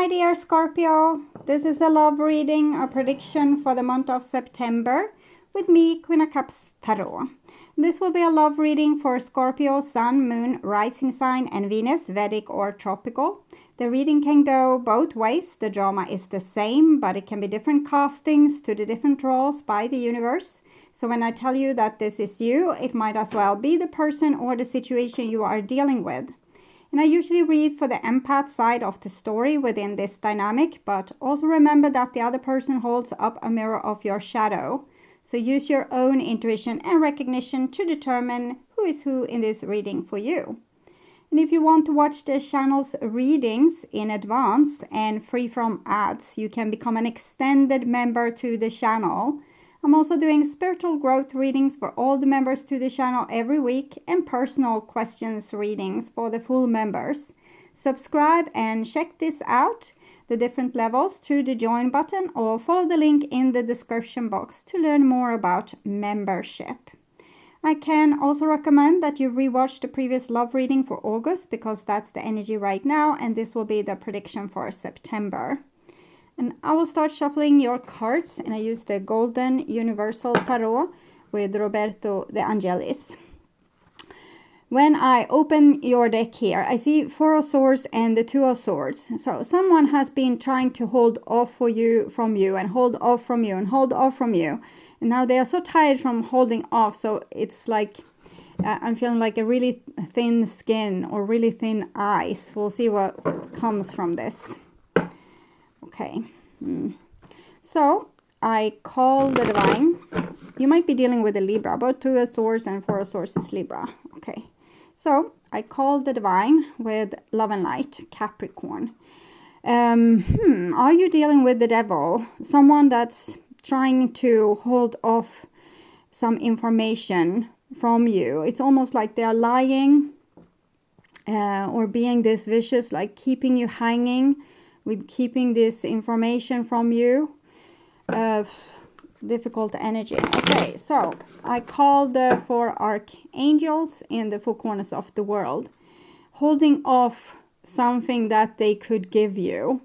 my dear Scorpio. This is a love reading, a prediction for the month of September with me, Queen of Cups Tarot. This will be a love reading for Scorpio, Sun, Moon, Rising Sign, and Venus, Vedic or Tropical. The reading can go both ways. The drama is the same, but it can be different castings to the different roles by the universe. So when I tell you that this is you, it might as well be the person or the situation you are dealing with. And I usually read for the empath side of the story within this dynamic, but also remember that the other person holds up a mirror of your shadow. So use your own intuition and recognition to determine who is who in this reading for you. And if you want to watch the channel's readings in advance and free from ads, you can become an extended member to the channel. I'm also doing spiritual growth readings for all the members to the channel every week and personal questions readings for the full members. Subscribe and check this out, the different levels, through the join button or follow the link in the description box to learn more about membership. I can also recommend that you rewatch the previous love reading for August because that's the energy right now, and this will be the prediction for September. And I will start shuffling your cards, and I use the Golden Universal Tarot with Roberto De Angelis. When I open your deck here, I see Four of Swords and the Two of Swords. So someone has been trying to hold off from you and hold off from you and hold off from you. And now they are so tired from holding off. So it's like I'm feeling like a really thin skin or really thin ice. We'll see what comes from this. Okay, so I call the divine. You might be dealing with a Libra. Both Two of Swords and Four of Swords is Libra. Okay, so I call the divine with Love and Light, Capricorn. Are you dealing with the devil? Someone that's trying to hold off some information from you. It's almost like they are lying or being this vicious, like keeping you hanging with keeping this information from you. Difficult energy. Okay, so I call the four archangels in the four corners of the world, holding off something that they could give you.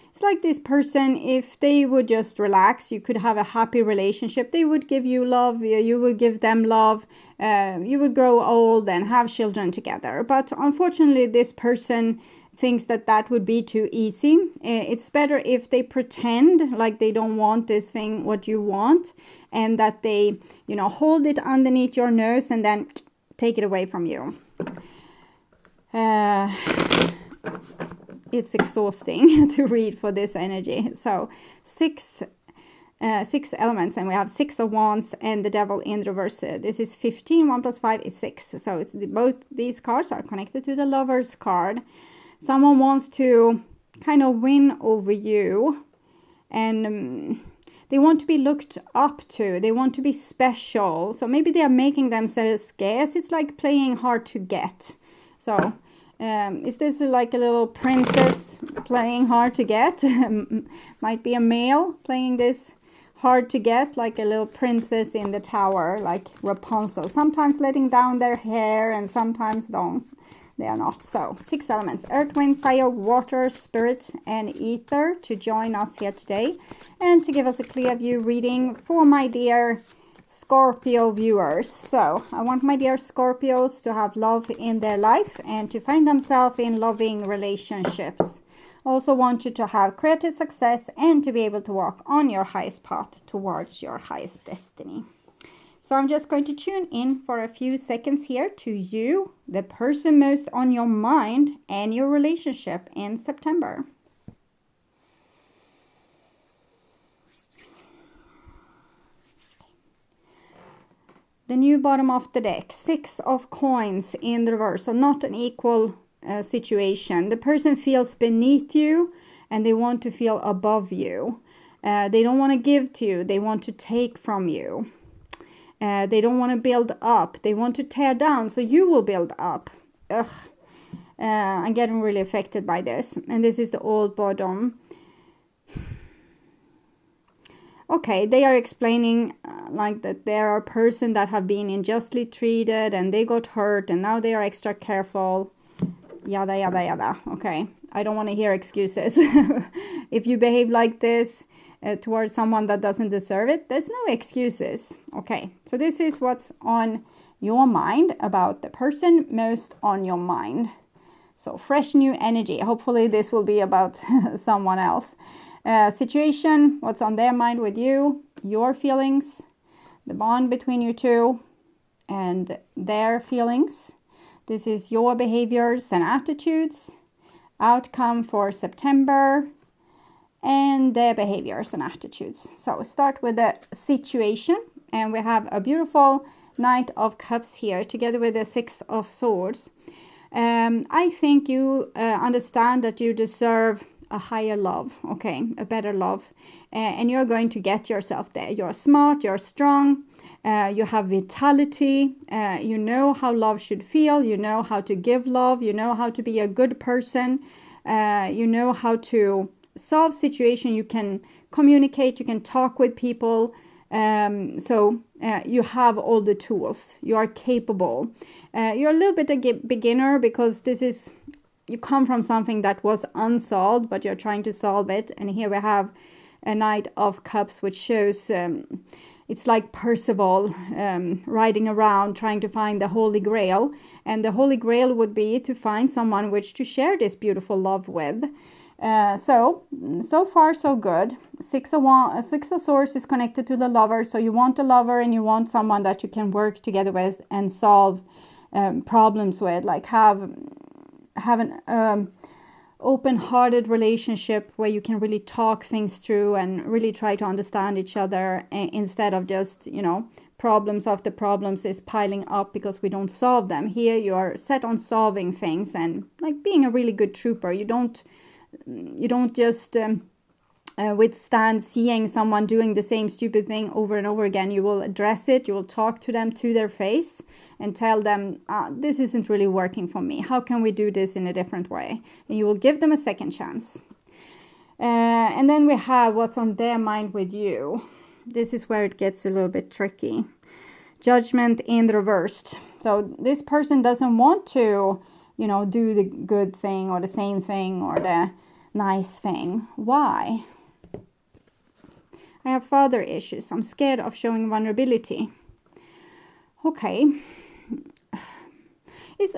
It's like this person, if they would just relax, you could have a happy relationship. They would give you love, you would give them love, you would grow old and have children together. But unfortunately, this person thinks that that would be too easy. It's better if they pretend like they don't want this thing, what you want, and that they, hold it underneath your nose and then take it away from you. It's exhausting to read for this energy. So six elements, and we have Six of Wands and the Devil in reverse. This is 15. 1 plus 5 is 6. So it's both these cards are connected to the Lover's card. Someone wants to kind of win over you, and they want to be looked up to. They want to be special. So maybe they are making themselves scarce. It's like playing hard to get. So is this like a little princess playing hard to get? Might be a male playing this hard to get, like a little princess in the tower, like Rapunzel. Sometimes letting down their hair and sometimes don't. They are not. So 6 elements: earth, wind, fire, water, spirit, and ether to join us here today and to give us a clear view reading for my dear Scorpio viewers. So I want my dear Scorpios to have love in their life and to find themselves in loving relationships. I also want you to have creative success and to be able to walk on your highest path towards your highest destiny. So I'm just going to tune in for a few seconds here to you, the person most on your mind and your relationship in September. The new bottom of the deck, 6 of coins in the reverse, so not an equal situation. The person feels beneath you and they want to feel above you. They don't want to give to you, they want to take from you. They don't want to build up. They want to tear down, so you will build up. I'm getting really affected by this. And this is the old bottom. Okay, they are explaining like that there are a person that have been unjustly treated and they got hurt and now they are extra careful. Yada, yada, yada. Okay. I don't want to hear excuses. If you behave like this towards someone that doesn't deserve it, there's no excuses. Okay, so this is what's on your mind about the person most on your mind. So fresh new energy. Hopefully this will be about someone else. Situation, what's on their mind with you, your feelings, the bond between you two, and their feelings. This is your behaviors and attitudes, outcome for September, and their behaviors and attitudes. So we start with the situation, and we have a beautiful Knight of Cups here together with the Six of Swords. I think you understand that you deserve a higher love, okay, a better love, and you're going to get yourself there. You're smart, you're strong, you have vitality, you know how love should feel, you know how to give love, you know how to be a good person, you know how to solve situations, you can communicate, you can talk with people, so you have all the tools, you are capable. You're a little bit a beginner because this is, you come from something that was unsolved, but you're trying to solve it. And here we have a Knight of Cups, which shows it's like Percival riding around trying to find the Holy Grail. And the Holy Grail would be to find someone which to share this beautiful love with. So far so good. Six of Swords is connected to the lover. So you want a lover and you want someone that you can work together with and solve problems with, like have an open-hearted relationship where you can really talk things through and really try to understand each other, instead of just, you know, problems after problems is piling up because we don't solve them. Here you are set on solving things and like being a really good trooper. You don't just withstand seeing someone doing the same stupid thing over and over again. You will address it, you will talk to them to their face and tell them, this isn't really working for me. How can we do this in a different way? And you will give them a second chance. And then we have what's on their mind with you. This is where it gets a little bit tricky. Judgment in the reversed. So this person doesn't want to, you know, do the good thing or the same thing or the nice thing. Why? I have father issues. I'm scared of showing vulnerability. Okay.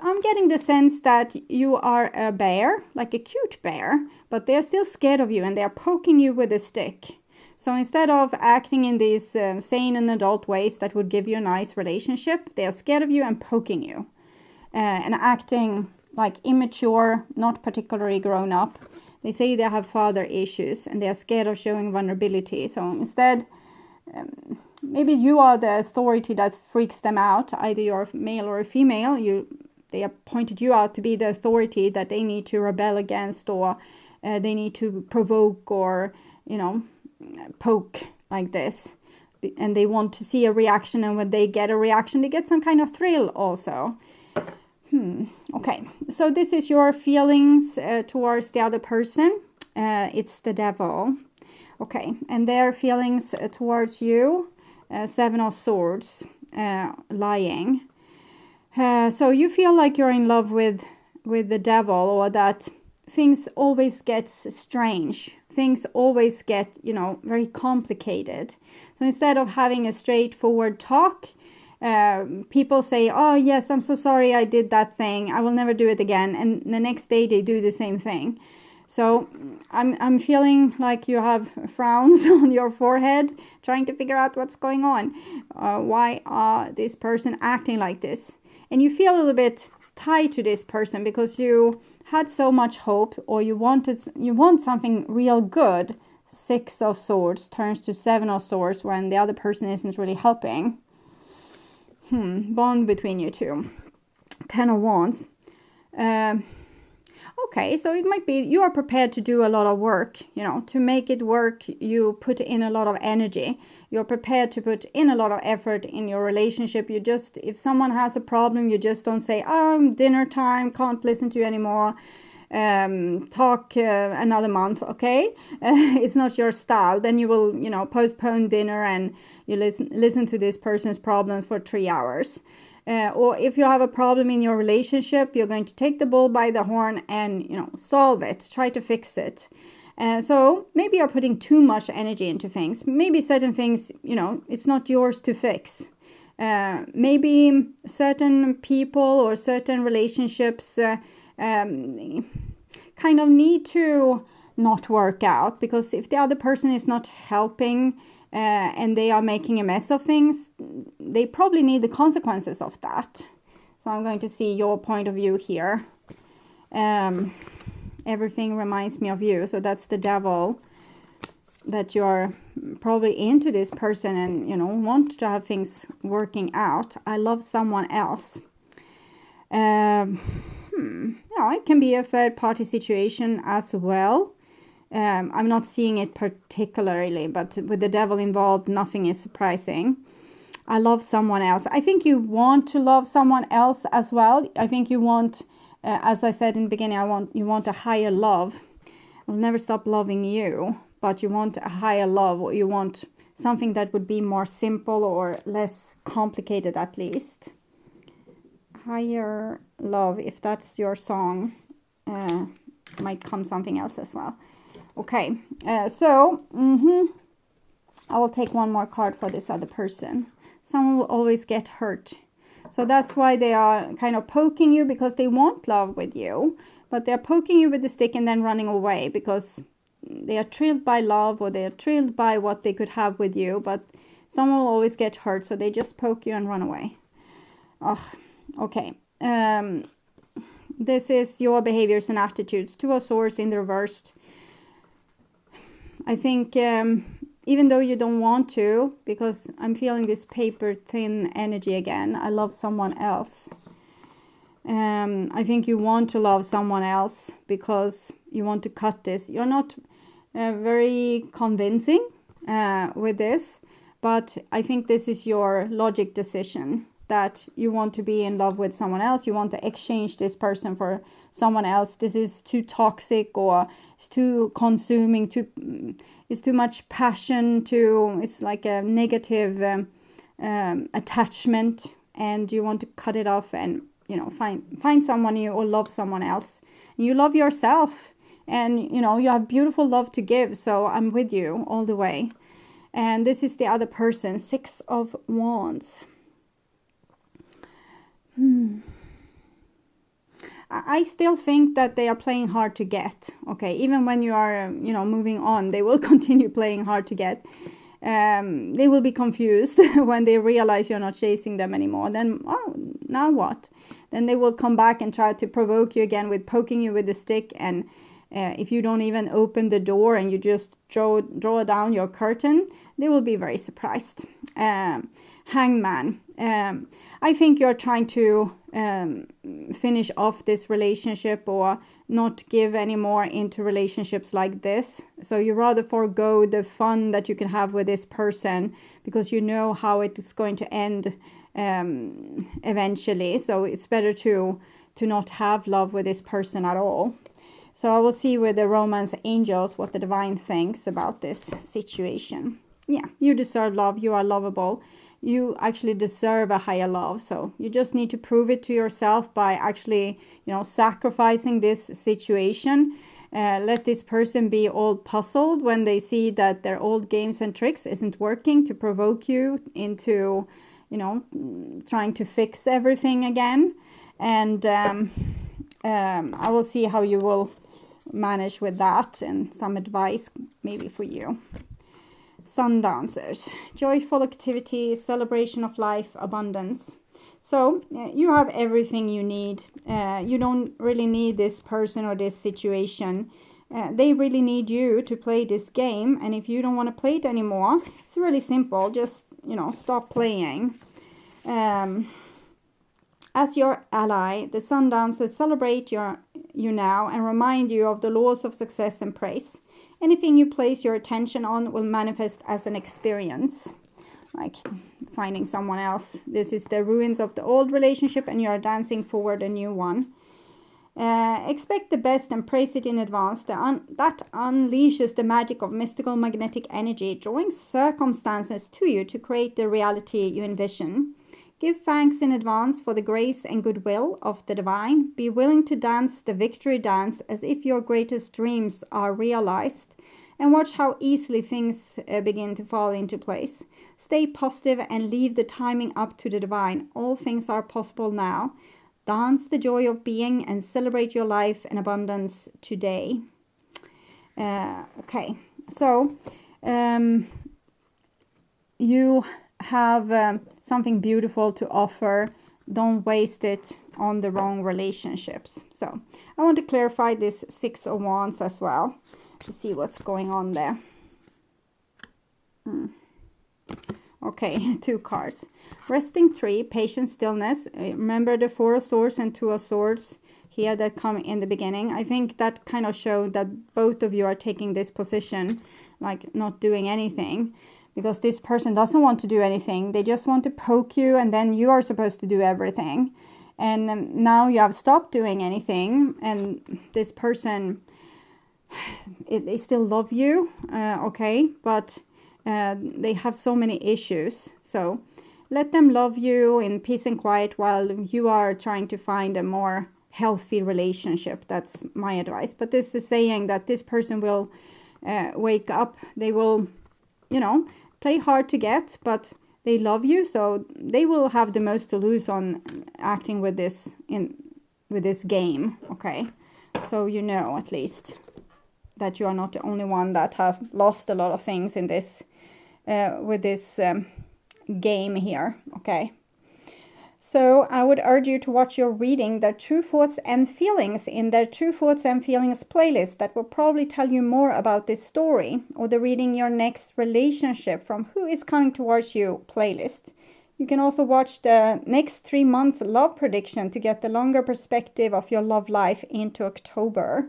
I'm getting the sense that you are a bear, like a cute bear, but they're still scared of you and they're poking you with a stick. So instead of acting in these sane and adult ways that would give you a nice relationship, they're scared of you and poking you. And acting like immature, not particularly grown up. They say they have father issues and they're scared of showing vulnerability. So instead, maybe you are the authority that freaks them out. Either you're a male or a female. They have pointed you out to be the authority that they need to rebel against, or they need to provoke or, you know, poke like this. And they want to see a reaction, and when they get a reaction, they get some kind of thrill also. Okay, so this is your feelings towards the other person. It's the Devil. Okay, and their feelings towards you, Seven of Swords, lying. So you feel like you're in love with the Devil, or that things always get strange. Things always get, you know, very complicated. So instead of having a straightforward talk, people say, oh yes, I'm so sorry I did that thing, I will never do it again, and the next day they do the same thing. So I'm feeling like you have frowns on your forehead, trying to figure out what's going on. Why are this person acting like this? And you feel a little bit tied to this person because you had so much hope, or you want something real good. Six of Swords turns to Seven of Swords when the other person isn't really helping. Bond between you two. Ten of Wands. Okay, so it might be you are prepared to do a lot of work, you know, to make it work. You put in a lot of energy. You're prepared to put in a lot of effort in your relationship. You just, if someone has a problem, you just don't say, oh, dinner time, can't listen to you anymore. Talk another month, okay? It's not your style. Then you will, you know, postpone dinner and you listen to this person's problems for 3 hours. or if you have a problem in your relationship, you're going to take the bull by the horn and, solve it, try to fix it. So maybe you're putting too much energy into things. Maybe certain things, it's not yours to fix. Maybe certain people or certain relationships kind of need to not work out, because if the other person is not helping and they are making a mess of things, they probably need the consequences of that. So I'm going to see your point of view here. Everything reminds me of you. So that's the devil, that you're probably into this person and, want to have things working out. I love someone else. It can be a third party situation as well. I'm not seeing it particularly, but with the devil involved, nothing is surprising. I love someone else. I think you want to love someone else as well. I think you want, as I said in the beginning, you want a higher love. I'll never stop loving you, but you want a higher love, or you want something that would be more simple or less complicated at least. Higher love, if that's your song, might come something else as well. Okay, I will take one more card for this other person. Someone will always get hurt. So that's why they are kind of poking you, because they want love with you, but they're poking you with the stick and then running away because they are thrilled by love, or they are thrilled by what they could have with you, but someone will always get hurt, so they just poke you and run away. Okay. This is your behaviors and attitudes. Two of Swords in the reversed. I think even though you don't want to, because I'm feeling this paper thin energy again, I love someone else. I think you want to love someone else because you want to cut this. You're not very convincing with this, but I think this is your logic decision, that you want to be in love with someone else. You want to exchange this person for someone else. This is too toxic, or it's too consuming, it's too much passion, it's like a negative attachment, and you want to cut it off and find someone new or love someone else. And you love yourself, and you have beautiful love to give, so I'm with you all the way. And this is the other person, 6 of Wands. I still think that they are playing hard to get. Okay, even when you are, moving on, they will continue playing hard to get. They will be confused when they realize you're not chasing them anymore. Then, now what? Then they will come back and try to provoke you again with poking you with the stick. And if you don't even open the door and you just draw down your curtain, they will be very surprised. Hangman. I think you're trying to finish off this relationship, or not give any more into relationships like this. So you rather forego the fun that you can have with this person, because you know how it is going to end eventually. So it's better to not have love with this person at all. So I will see with the romance angels what the divine thinks about this situation. Yeah, you deserve love. You are lovable. You actually deserve a higher love. So you just need to prove it to yourself by actually, sacrificing this situation. Let this person be all puzzled when they see that their old games and tricks isn't working, to provoke you into, trying to fix everything again. And I will see how you will manage with that, and some advice maybe for you. Sun dancers, joyful activity, celebration of life, abundance. So you have everything you need. You don't really need this person or this situation. They really need you to play this game. And if you don't want to play it anymore, it's really simple. Just, stop playing. As your ally, the sun dancers celebrate you now and remind you of the laws of success and praise. Anything you place your attention on will manifest as an experience, like finding someone else. This is the ruins of the old relationship, and you are dancing forward a new one. Expect the best and praise it in advance. That unleashes the magic of mystical magnetic energy, drawing circumstances to you to create the reality you envision. Give thanks in advance for the grace and goodwill of the divine. Be willing to dance the victory dance as if your greatest dreams are realized. And watch how easily things begin to fall into place. Stay positive and leave the timing up to the divine. All things are possible now. Dance the joy of being and celebrate your life and abundance today. Okay, so you have something beautiful to offer. Don't waste it on the wrong relationships. So I want to clarify this 6 of Wands as well to see what's going on there. Okay, 2 cards. Resting tree, patience, stillness. Remember the 4 of Swords and 2 of Swords here that come in the beginning. I think that kind of showed that both of you are taking this position, like not doing anything, because this person doesn't want to do anything. They just want to poke you, and then you are supposed to do everything. And now you have stopped doing anything, and this person, they still love you, okay, but they have so many issues. So let them love you in peace and quiet while you are trying to find a more healthy relationship. That's my advice. But this is saying that this person will wake up. They will, play hard to get, but they love you, so they will have the most to lose on acting with this game. Okay, so at least that you are not the only one that has lost a lot of things in this with this game here. Okay, so I would urge you to watch your reading, Their True Thoughts and Feelings, in their True Thoughts and Feelings playlist. That will probably tell you more about this story, or the Reading Your Next Relationship from Who Is Coming Towards You playlist. You can also watch the next 3 months love prediction to get the longer perspective of your love life into October.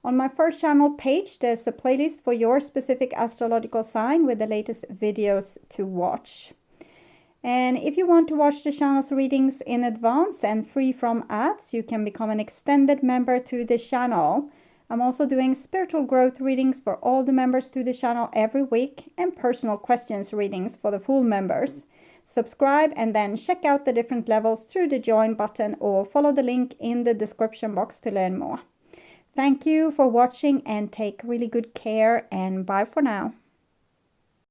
On my first channel page, there's a playlist for your specific astrological sign with the latest videos to watch. And if you want to watch the channel's readings in advance and free from ads, you can become an extended member to the channel. I'm also doing spiritual growth readings for all the members to the channel every week, and personal questions readings for the full members. Subscribe and then check out the different levels through the join button, or follow the link in the description box to learn more. Thank you for watching, and take really good care, and bye for now.